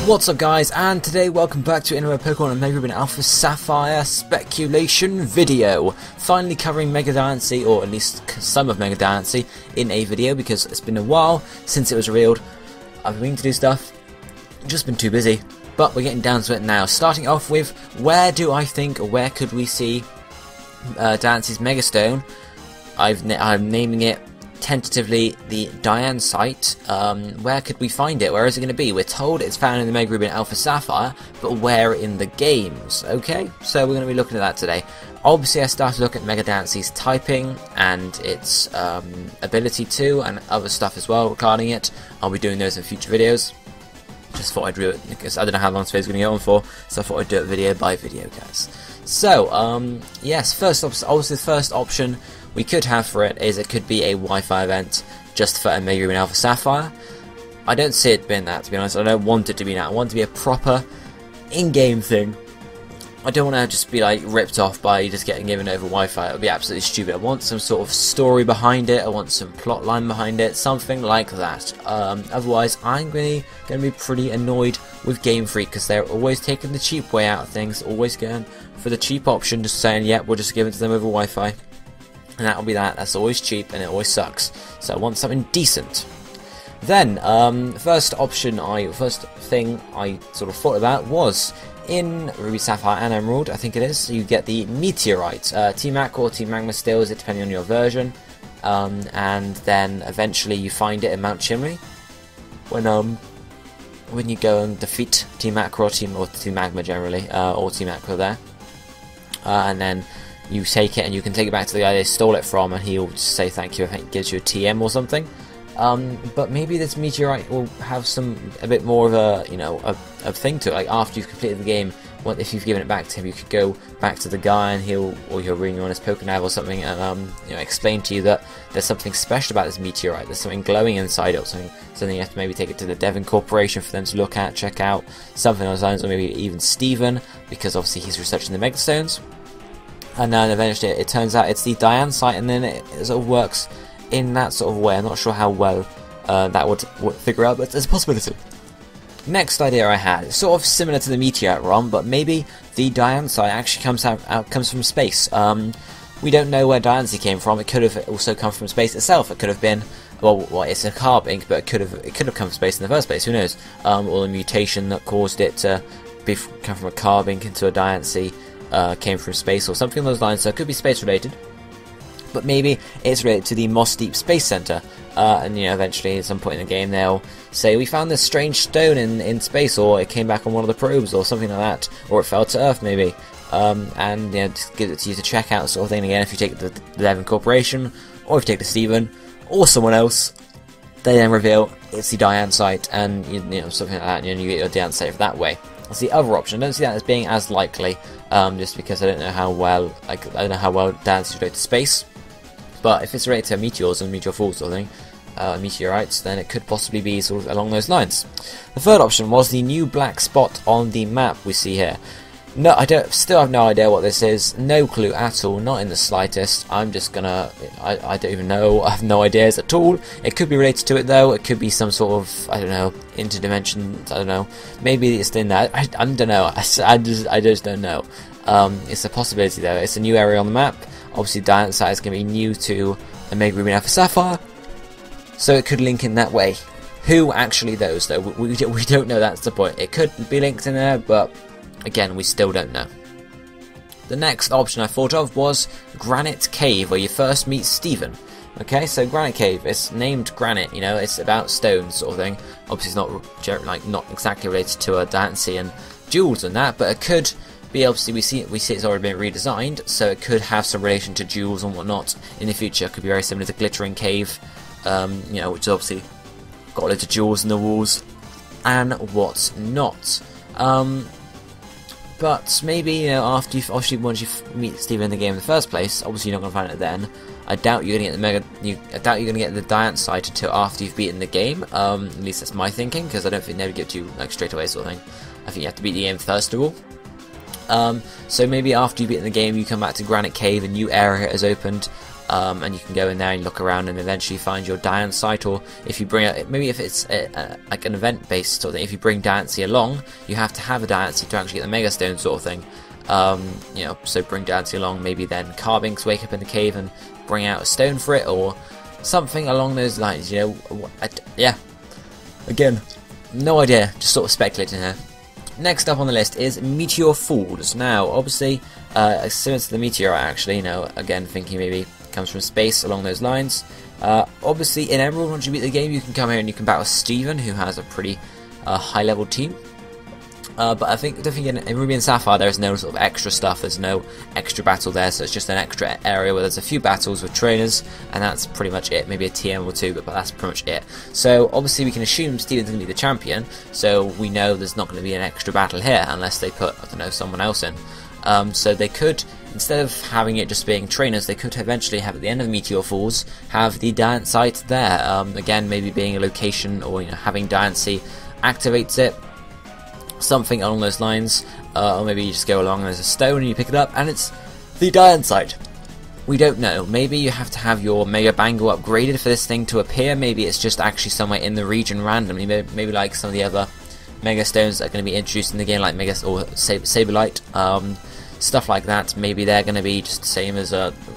What's up guys, and today welcome back to another Pokemon and Mega Alpha Sapphire speculation video. Finally covering Mega Diancite, or at least some of Mega Diancite, in a video because it's been a while since it was revealed. I've been meaning to do stuff, just been too busy, but we're getting down to it now. Starting off with, where could we see Diancie's Mega Stone? I'm naming it tentatively the Diancite. Where could we find it? Where is it going to be? We're told it's found in the Mega Ruby and Alpha Sapphire, but where in the games? Okay, so we're going to be looking at that today. Obviously I started looking at Mega Diancie's typing and its ability to, and other stuff as well regarding it. I'll be doing those in future videos. Just thought I'd do it because I don't know how long this video is going to go on for, so I thought I'd do it video by video, guys. So, yes, obviously the first option we could have for it is it could be a Wi-Fi event just for a Mega Ruby and Alpha Sapphire. I don't see it being that, to be honest. I don't want it to be that. I want it to be a proper in-game thing. I don't want to just be like ripped off by just getting given over Wi-Fi. It would be absolutely stupid. I want some sort of story behind it. I want some plot line behind it. Something like that. Otherwise, I'm going to be pretty annoyed with Game Freak because they're always taking the cheap way out of things. Always going for the cheap option, just saying, yeah, we'll just give it to them over Wi-Fi. And that'll be that. That's always cheap and it always sucks. So I want something decent. Then, first thing I sort of thought about was in Ruby, Sapphire and Emerald, I think it is, you get the Meteorite. Team Aqua or Team Magma Stills it depending on your version. And then eventually you find it in Mount Chimney. When you go and defeat Team Aqua or Team Magma generally, or Team Aqua there. And then you take it and you can take it back to the guy they stole it from and he'll just say thank you. I think it gives you a TM or something. But maybe this Meteorite will have a bit more of a thing to it. Like after you've completed the game, if you've given it back to him, you could go back to the guy and he'll ring you on his Pokénav or something and explain to you that there's something special about this Meteorite. There's something glowing inside it, or something you have to maybe take it to the Devon Corporation for them to look at, check out, something along those lines, or maybe even Steven, because obviously he's researching the Mega Stones. And then eventually it turns out it's the Diancite, and then it sort of works in that sort of way. I'm not sure how well that would figure out, but there's a possibility. Next idea I had, sort of similar to the Meteorite ROM, but maybe the Diancite actually comes from space. We don't know where Diancie came from. It could have also come from space itself. It could have been, well, it's a carbink, but it could have come from space in the first place. Who knows? Or a mutation that caused it to come from a carbink into a Diancie. Came from space or something along those lines, so it could be space related, but maybe it's related to the Moss Deep Space Center, and eventually at some point in the game they'll say we found this strange stone in space, or it came back on one of the probes or something like that, or it fell to Earth maybe, and just give it to you to check out sort of thing. Again, if you take it to the Devon Corporation, or if you take it to Steven or someone else, they then reveal it's the Diancite, and something like that, and you get your Diancite that way. That's the other option. I don't see that as being as likely, just because I don't know how well Diancie is related to space. But if it's related to meteors and meteor falls or something, meteorites, then it could possibly be sort of along those lines. The third option was the new black spot on the map we see here. No, still have no idea what this is. No clue at all, not in the slightest. I'm just gonna, I don't even know. I have no ideas at all. It could be related to it though. It could be some sort of, I don't know, interdimension. I don't know. Maybe it's in that. I don't know. I just don't know. It's a possibility though. It's a new area on the map. Obviously, Diancite is going to be new to the Mega Ruby and Alpha Sapphire, so it could link in that way. Who actually those though? We don't know. That's the point. It could be linked in there, but again, we still don't know. The next option I thought of was Granite Cave, where you first meet Steven. Okay, so Granite Cave, it's named Granite, it's about stones sort of thing. Obviously it's not exactly related to a Diancie and jewels and that, but it could be, obviously we see it's already been redesigned, so it could have some relation to jewels and whatnot in the future. It could be very similar to Glittering Cave, which is obviously got loads of jewels in the walls and what's not. But maybe once you meet Steven in the game in the first place, obviously you're not going to find it then. I doubt you're going to get the Diancite until after you've beaten the game. At least that's my thinking, because I don't think they would give it to you straight away sort of thing. I think you have to beat the game first of all. So maybe after you've beaten the game, you come back to Granite Cave, a new area has opened, and you can go in there and look around and eventually find your Diancite, or if you bring it, maybe if it's like an event based sort of thing, if you bring Diancie along, you have to have a Diancie to actually get the Mega Stone sort of thing. You know, so bring Diancie along, maybe then Carbinks wake up in the cave and bring out a stone for it, or something along those lines, you know. Yeah, again, no idea, just sort of speculating here. Next up on the list is Meteor Falls. Now, obviously, similar to the Meteorite actually, you know, again, thinking maybe comes from space along those lines. Obviously, in Emerald, once you beat the game, you can come here and you can battle Steven, who has a pretty high-level team. But I think in Ruby and Sapphire there is no sort of extra stuff, there's no extra battle there, so it's just an extra area where there's a few battles with trainers, and that's pretty much it, maybe a TM or two, but that's pretty much it. So obviously we can assume Steven's going to be the champion, so we know there's not going to be an extra battle here, unless they put, I don't know, someone else in. So they could, instead of having it just being trainers, they could eventually have at the end of Meteor Falls, have the Diancite there, again maybe being a location, or you know, having Diancie activates it, something along those lines, or maybe you just go along and there's a stone and you pick it up and it's the Diancite. We don't know, maybe you have to have your Mega Bangle upgraded for this thing to appear, maybe it's just actually somewhere in the region randomly, maybe like some of the other Mega Stones that are going to be introduced in the game, like Mega or Saberlight, stuff like that. Maybe they're going to be just the same as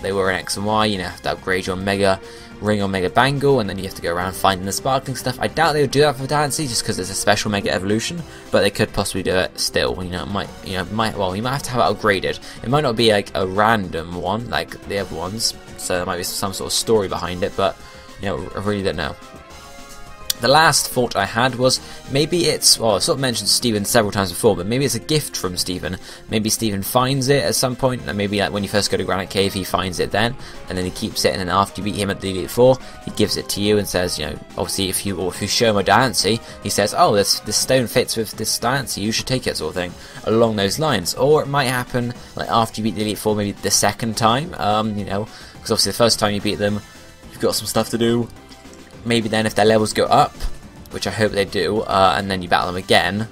they were in X and Y, you know, have to upgrade your Mega Ring or Mega Bangle, and then you have to go around finding the sparkling stuff. I doubt they would do that for Diancie, just because it's a special Mega Evolution, but they could possibly do it still. You know, you might have to have it upgraded. It might not be like a random one like the other ones, so there might be some sort of story behind it, but you know, I really don't know. The last thought I had was maybe it's, well, I sort of mentioned Steven several times before, but maybe it's a gift from Steven. Maybe Steven finds it at some point, and maybe like when you first go to Granite Cave, he finds it then, and then he keeps it, and then after you beat him at the Elite Four, he gives it to you and says, you know, obviously if you show him a Diancie, he says, oh, this stone fits with this Diancie, you should take it, sort of thing, along those lines. Or it might happen like after you beat the Elite Four, maybe the second time, you know, because obviously the first time you beat them, you've got some stuff to do. Maybe then if their levels go up, which I hope they do, and then you battle them again,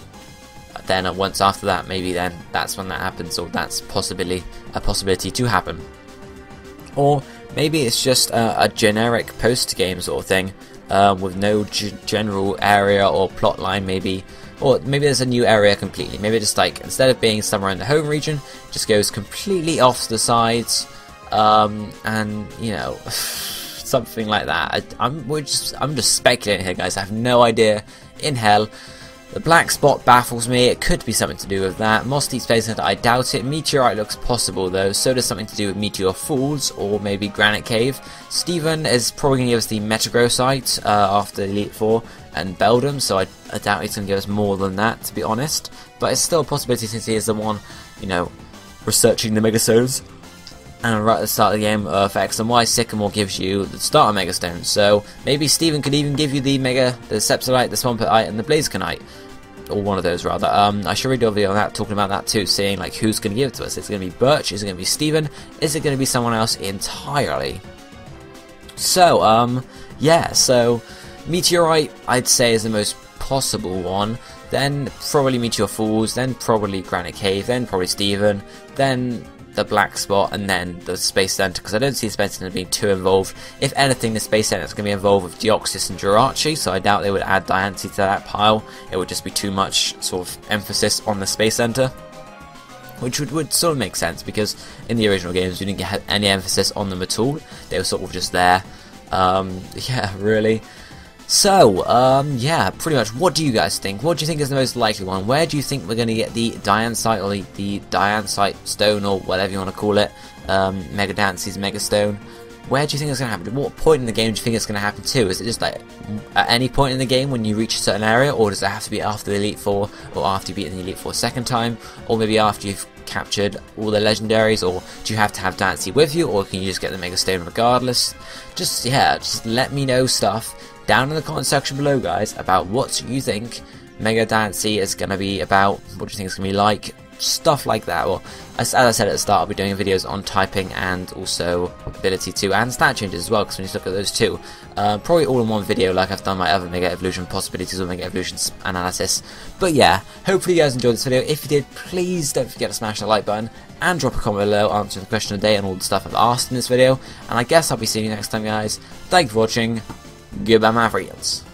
then once after that, maybe then that's when that happens, or that's a possibility to happen. Or maybe it's just a generic post-game sort of thing, with no general area or plot line, maybe, or maybe there's a new area completely. Maybe just like, instead of being somewhere in the home region, it just goes completely off to the sides, and, you know, something like that. I'm just speculating here, guys. I have no idea in hell. The black spot baffles me. It could be something to do with that. Moss Deep Space Center, I doubt it. Meteorite looks possible though. So does something to do with Meteor Falls or maybe Granite Cave. Steven is probably going to give us the Metagrow site after Elite Four and Beldum, so I doubt he's going to give us more than that, to be honest. But it's still a possibility since he is the one, you know, researching the Megastones. And right at the start of the game, for X and Y, Sycamore gives you the starter Mega Stone. So maybe Steven could even give you the Sepsilite, the Swampite, and the Blazikenite. Or one of those, rather. I should read a video on that, talking about that too, saying like who's going to give it to us. Is it going to be Birch? Is it going to be Steven? Is it going to be someone else entirely? So, yeah, so Meteorite, I'd say, is the most possible one. Then probably Meteor Falls, then probably Granite Cave, then probably Steven, then the black spot, and then the Space Center, because I don't see the Space Center being too involved. If anything, the Space Center is going to be involved with Deoxys and Jirachi, so I doubt they would add Diancie to that pile. It would just be too much sort of emphasis on the Space Center, which would sort of make sense, because in the original games you didn't get any emphasis on them at all. They were sort of just there. Yeah, really. So, yeah, pretty much, what do you guys think? What do you think is the most likely one? Where do you think we're going to get the Diancite, or the Diancite Stone, or whatever you want to call it, Mega Diancie's Mega Stone? Where do you think it's going to happen? At what point in the game do you think it's going to happen too? Is it just like at any point in the game when you reach a certain area, or does it have to be after the Elite Four, or after you beat the Elite Four second time, or maybe after you've captured all the legendaries, or do you have to have Diancie with you, or can you just get the Mega Stone regardless? Just let me know stuff down in the comment section below, guys, about what you think Mega Diancite is going to be about, what do you think it's going to be like, stuff like that. Well, as I said at the start, I'll be doing videos on typing and also ability 2 and stat changes as well, because when you look at those two, probably all in one video like I've done my other Mega Evolution possibilities or Mega Evolution analysis. But yeah, hopefully you guys enjoyed this video. If you did, please don't forget to smash the like button and drop a comment below answering the question of the day and all the stuff I've asked in this video. And I guess I'll be seeing you next time, guys. Thank you for watching. Goodbye, my friends.